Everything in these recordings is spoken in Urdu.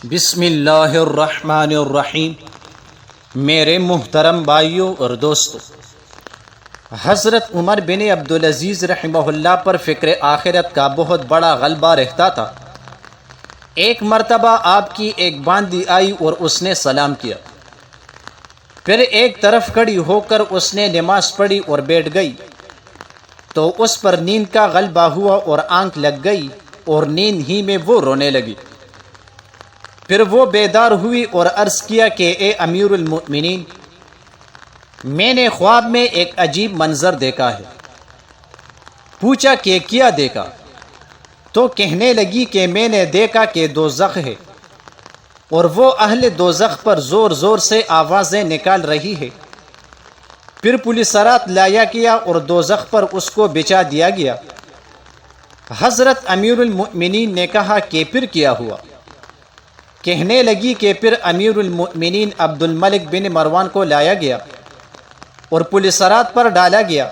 بسم اللہ الرحمن الرحیم۔ میرے محترم بھائیوں اور دوستوں، حضرت عمر بن عبدالعزیز رحمہ اللہ پر فکر آخرت کا بہت بڑا غلبہ رہتا تھا۔ ایک مرتبہ آپ کی ایک باندی آئی اور اس نے سلام کیا، پھر ایک طرف کھڑی ہو کر اس نے نماز پڑھی اور بیٹھ گئی تو اس پر نیند کا غلبہ ہوا اور آنکھ لگ گئی اور نیند ہی میں وہ رونے لگی۔ پھر وہ بیدار ہوئی اور عرض کیا کہ اے امیر المؤمنین، میں نے خواب میں ایک عجیب منظر دیکھا ہے۔ پوچھا کہ کیا دیکھا؟ تو کہنے لگی کہ میں نے دیکھا کہ دوزخ ہے اور وہ اہل دوزخ پر زور زور سے آوازیں نکال رہی ہے۔ پھر پولیس رات لایا گیا اور دوزخ پر اس کو بچھا دیا گیا۔ حضرت امیر المؤمنین نے کہا کہ پھر کیا ہوا؟ کہنے لگی کہ پھر امیر المؤمنین عبد الملک بن مروان کو لایا گیا اور پولیس رات پر ڈالا گیا،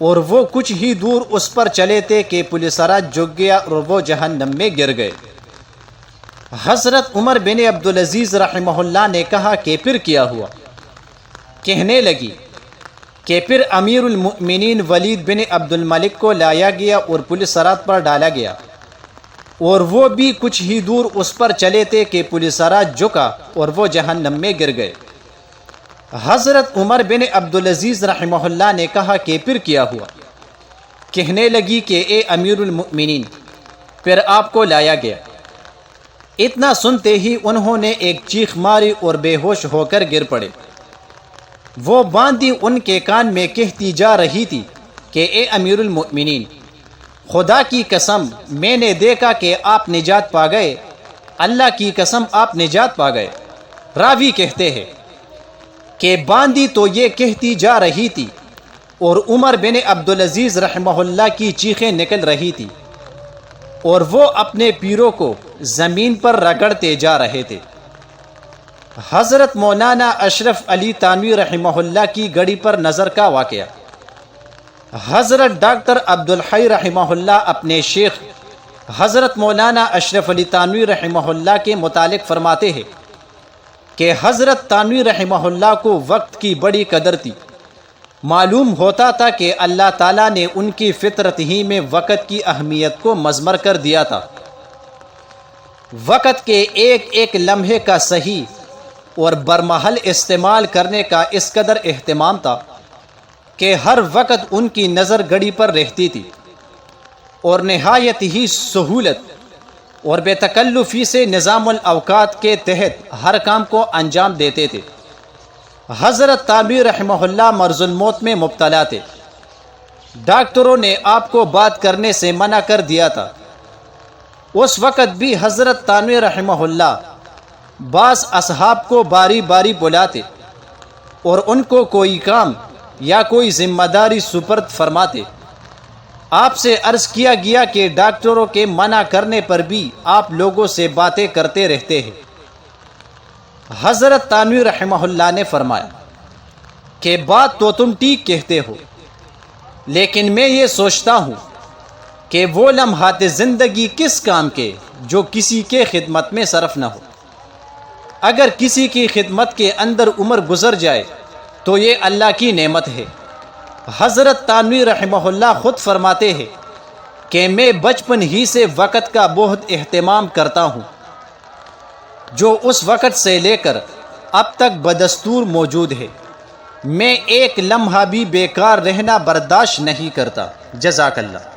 اور وہ کچھ ہی دور اس پر چلے تھے کہ پولیس رات جھک گیا اور وہ جہنم میں گر گئے۔ حضرت عمر بن عبدالعزیز رحمہ اللہ نے کہا کہ پھر کیا ہوا؟ کہنے لگی کہ پھر امیر المؤمنین ولید بن عبد الملک کو لایا گیا اور پولیس رات پر ڈالا گیا، اور وہ بھی کچھ ہی دور اس پر چلے تھے کہ پولیس رات جھکا اور وہ جہنم میں گر گئے۔ حضرت عمر بن عبدالعزیز رحمہ اللہ نے کہا کہ پھر کیا ہوا؟ کہنے لگی کہ اے امیر المؤمنین، پھر آپ کو لایا گیا۔ اتنا سنتے ہی انہوں نے ایک چیخ ماری اور بے ہوش ہو کر گر پڑے۔ وہ باندی ان کے کان میں کہتی جا رہی تھی کہ اے امیر المؤمنین، خدا کی قسم میں نے دیکھا کہ آپ نجات پا گئے، اللہ کی قسم آپ نجات پا گئے۔ راوی کہتے ہیں کہ باندی تو یہ کہتی جا رہی تھی اور عمر بن عبدالعزیز رحمہ اللہ کی چیخیں نکل رہی تھی، اور وہ اپنے پیروں کو زمین پر رگڑتے جا رہے تھے۔ حضرت مولانا اشرف علی تھانوی رحمہ اللہ کی گڑی پر نظر کا واقعہ۔ حضرت ڈاکٹر عبدالحی رحمہ اللہ اپنے شیخ حضرت مولانا اشرف علی تھانوی رحمہ اللہ کے متعلق فرماتے ہیں کہ حضرت تھانوی رحمہ اللہ کو وقت کی بڑی قدر تھی۔ معلوم ہوتا تھا کہ اللہ تعالیٰ نے ان کی فطرت ہی میں وقت کی اہمیت کو مضمر کر دیا تھا۔ وقت کے ایک ایک لمحے کا صحیح اور برمحل استعمال کرنے کا اس قدر اہتمام تھا کہ ہر وقت ان کی نظر گھڑی پر رہتی تھی، اور نہایت ہی سہولت اور بے تکلفی سے نظام الاوقات کے تحت ہر کام کو انجام دیتے تھے۔ حضرت تھانوی رحمہ اللہ مرض الموت میں مبتلا تھے۔ ڈاکٹروں نے آپ کو بات کرنے سے منع کر دیا تھا۔ اس وقت بھی حضرت تھانوی رحمہ اللہ بعض اصحاب کو باری باری بلاتے اور ان کو کوئی کام یا کوئی ذمہ داری سپرد فرماتے۔ آپ سے عرض کیا گیا کہ ڈاکٹروں کے منع کرنے پر بھی آپ لوگوں سے باتیں کرتے رہتے ہیں۔ حضرت تھانوی رحمہ اللہ نے فرمایا کہ بات تو تم ٹھیک کہتے ہو، لیکن میں یہ سوچتا ہوں کہ وہ لمحات زندگی کس کام کے جو کسی کے خدمت میں صرف نہ ہو۔ اگر کسی کی خدمت کے اندر عمر گزر جائے تو یہ اللہ کی نعمت ہے۔ حضرت تھانوی رحمہ اللہ خود فرماتے ہیں کہ میں بچپن ہی سے وقت کا بہت اہتمام کرتا ہوں، جو اس وقت سے لے کر اب تک بدستور موجود ہے۔ میں ایک لمحہ بھی بیکار رہنا برداشت نہیں کرتا۔ جزاک اللہ۔